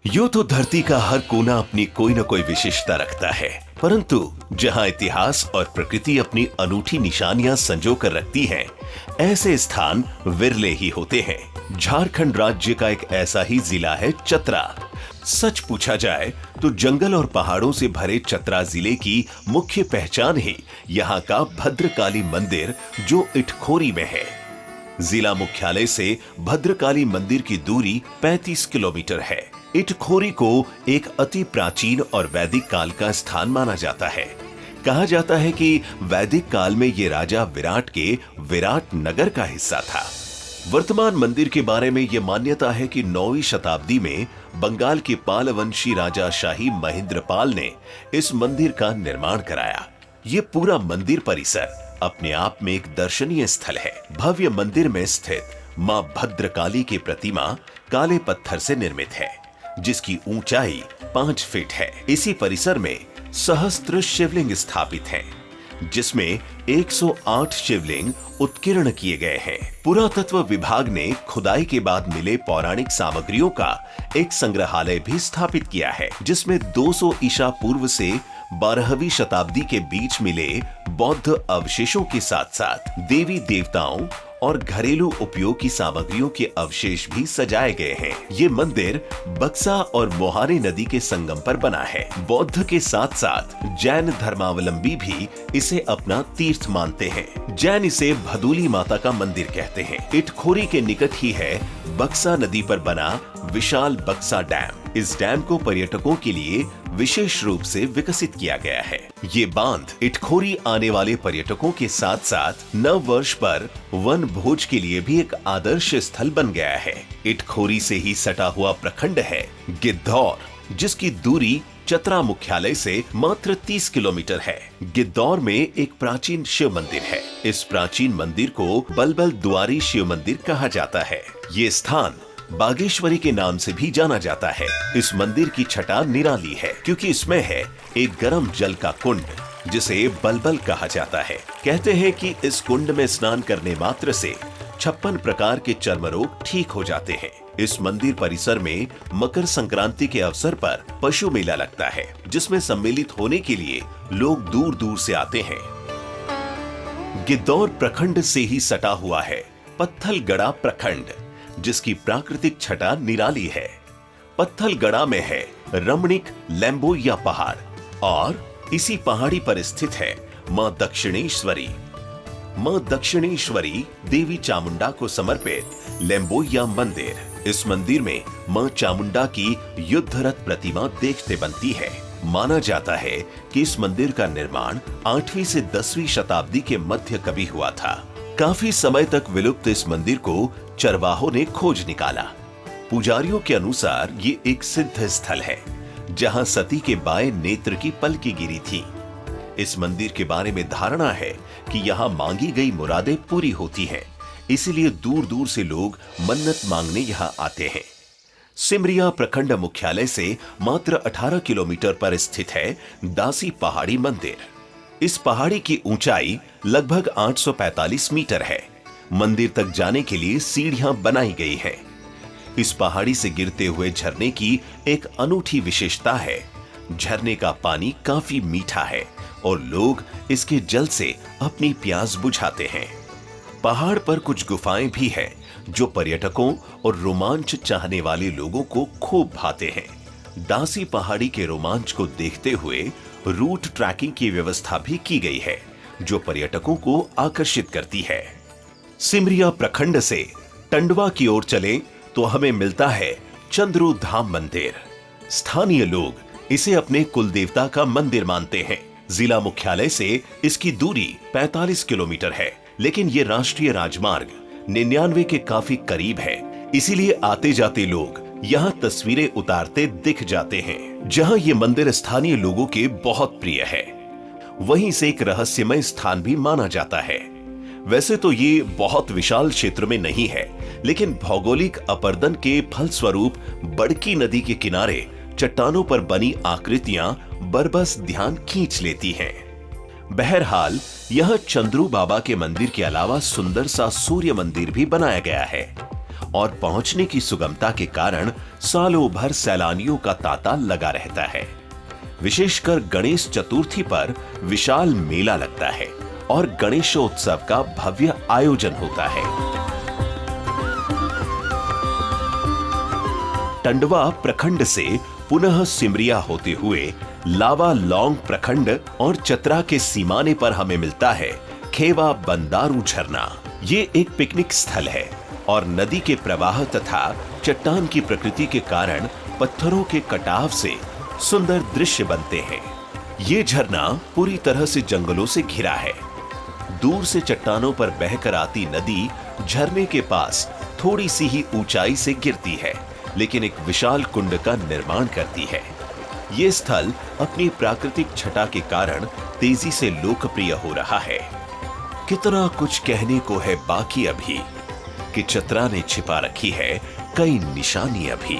यूं तो धरती का हर कोना अपनी कोई न कोई विशेषता रखता है, परंतु जहां इतिहास और प्रकृति अपनी अनूठी निशानियां संजो कर रखती हैं, ऐसे स्थान विरले ही होते हैं। झारखंड राज्य का एक ऐसा ही जिला है चतरा। सच पूछा जाए तो जंगल और पहाड़ों से भरे चतरा जिले की मुख्य पहचान ही यहाँ का भद्रकाली मंदिर जो इटखोरी में है। जिला मुख्यालय से भद्रकाली मंदिर की दूरी 35 किलोमीटर है। इटखोरी को एक अति प्राचीन और वैदिक काल का स्थान माना जाता है। कहा जाता है कि वैदिक काल में ये राजा विराट के विराट नगर का हिस्सा था। वर्तमान मंदिर के बारे में ये मान्यता है कि 9वीं शताब्दी में बंगाल के पालवंशी राजा शाही महेंद्रपाल ने इस मंदिर का निर्माण कराया। ये पूरा मंदिर परिसर अपने आप में एक दर्शनीय स्थल है। भव्य मंदिर में स्थित मां भद्रकाली की प्रतिमा काले पत्थर से निर्मित है, जिसकी ऊंचाई 5 फीट है। इसी परिसर में सहस्त्र शिवलिंग स्थापित हैं, जिसमें 108 शिवलिंग उत्कीर्ण किए गए हैं। पुरातत्व विभाग ने खुदाई के बाद मिले पौराणिक सामग्रियों का एक संग्रहालय भी स्थापित किया है, जिसमें 200 ईसा पूर्व से 12वीं शताब्दी के बीच मिले बौद्ध अवशेषों के साथ साथ देवी देवताओं और घरेलू उपयोग की सामग्रियों के अवशेष भी सजाए गए हैं। ये मंदिर बक्सा और मोहाने नदी के संगम पर बना है। बौद्ध के साथ साथ जैन धर्मावलंबी भी इसे अपना तीर्थ मानते हैं। जैन इसे भदूली माता का मंदिर कहते हैं। इटखोरी के निकट ही है बक्सा नदी पर बना विशाल बक्सा डैम। इस डैम को पर्यटकों के लिए विशेष रूप से विकसित किया गया है। ये बांध इटखोरी आने वाले पर्यटकों के साथ साथ नव वर्ष पर वन भोज के लिए भी एक आदर्श स्थल बन गया है। इटखोरी से ही सटा हुआ प्रखंड है गिद्धौर, जिसकी दूरी चतरा मुख्यालय से मात्र 30 किलोमीटर है। गिद्धौर में एक प्राचीन शिव मंदिर है। इस प्राचीन मंदिर को बलबल दुआरी शिव मंदिर कहा जाता है। ये स्थान बागेश्वरी के नाम से भी जाना जाता है। इस मंदिर की छटा निराली है, क्योंकि इसमें है एक गर्म जल का कुंड, जिसे बलबल कहा जाता है। कहते हैं कि इस कुंड में स्नान करने मात्र से 56 प्रकार के चर्म रोग ठीक हो जाते हैं। इस मंदिर परिसर में मकर संक्रांति के अवसर पर पशु मेला लगता है, जिसमें सम्मिलित होने के लिए लोग दूर दूर से आते हैं। गिद्धौर प्रखंड से ही सटा हुआ है पत्थलगड़ा प्रखंड, जिसकी प्राकृतिक छटा निराली है। पत्थलगड़ा में है रमणीक लेम्बोया पहाड़ और इसी पहाड़ी पर स्थित है मां दक्षिणेश्वरी। मां दक्षिणेश्वरी देवी चामुंडा को समर्पित लेम्बोया मंदिर। इस मंदिर में मां चामुंडा की युद्धरत प्रतिमा देखते बनती है। माना जाता है कि इस मंदिर का निर्माण 8वीं से 10वीं शताब्दी के मध्य कभी हुआ था। काफी समय तक विलुप्त इस मंदिर को चरवाहों ने खोज निकाला। पुजारियों के अनुसार ये एक सिद्ध स्थल है, जहां सती के बाएं नेत्र की पलकी गिरी थी। इस मंदिर के बारे में धारणा है कि यहाँ मांगी गई मुरादें पूरी होती हैं, इसीलिए दूर दूर से लोग मन्नत मांगने यहाँ आते हैं। सिमरिया प्रखंड मुख्यालय से मात्र 18 किलोमीटर पर स्थित है दासी पहाड़ी मंदिर। इस पहाड़ी की ऊंचाई लगभग 845 मीटर है। मंदिर तक जाने के लिए सीढ़ियां बनाई गई हैं। इस पहाड़ी से गिरते हुए झरने की एक अनूठी विशेषता है। झरने का पानी काफी मीठा है और लोग इसके जल से अपनी प्यास बुझाते हैं। पहाड़ पर कुछ गुफाएं भी हैं, जो पर्यटकों और रोमांच चाहने वाले लोगों को खूब भाते हैं। दासी पहाड़ी के रोमांच को देखते हुए रूट ट्रैकिंग की व्यवस्था भी की गई है, जो पर्यटकों को आकर्षित करती है। सिमरिया प्रखंड से टंडवा की ओर चलें तो हमें मिलता है चंद्रू धाम मंदिर। स्थानीय लोग इसे अपने कुलदेवता का मंदिर मानते हैं। जिला मुख्यालय से इसकी दूरी 45 किलोमीटर है, लेकिन ये राष्ट्रीय राजमार्ग 99 के काफी करीब है, इसीलिए आते जाते लोग यहाँ तस्वीरें उतारते दिख जाते हैं। जहाँ ये मंदिर स्थानीय लोगों के बहुत प्रिय है, वहीं से एक रहस्यमय स्थान भी माना जाता है। वैसे तो ये बहुत विशाल क्षेत्र में नहीं है, लेकिन भौगोलिक अपर्दन के फलस्वरूप बड़की नदी के किनारे चट्टानों पर बनी आकृतियां बरबस ध्यान खींच लेती हैं। बहरहाल यह चंद्रू बाबा के मंदिर के अलावा सुंदर सा सूर्य मंदिर भी बनाया गया है। और पहुंचने की सुगमता के कारण सालों भर सैलानियों का तांता लगा रहता है। विशेषकर गणेश चतुर्थी पर विशाल मेला लगता है और गणेशोत्सव का भव्य आयोजन होता है। टंडवा प्रखंड से पुनः सिमरिया होते हुए लावालौंग प्रखंड और चतरा के सीमाने पर हमें मिलता है खेवा बंदारू झरना। ये एक पिकनिक स्थल है और नदी के प्रवाह तथा चट्टान की प्रकृति के कारण पत्थरों के कटाव से सुंदर दृश्य बनते हैं। ये झरना पूरी तरह से जंगलों से घिरा है। दूर से चट्टानों पर बहकर आती नदी झरने के पास थोड़ी सी ही ऊंचाई से गिरती है, लेकिन एक विशाल कुंड का निर्माण करती है। ये स्थल अपनी प्राकृतिक छटा के कारण तेजी से लोकप्रिय हो रहा है। कितना कुछ कहने को है बाकी अभी कि चतरा ने छिपा रखी है कई निशानी अभी।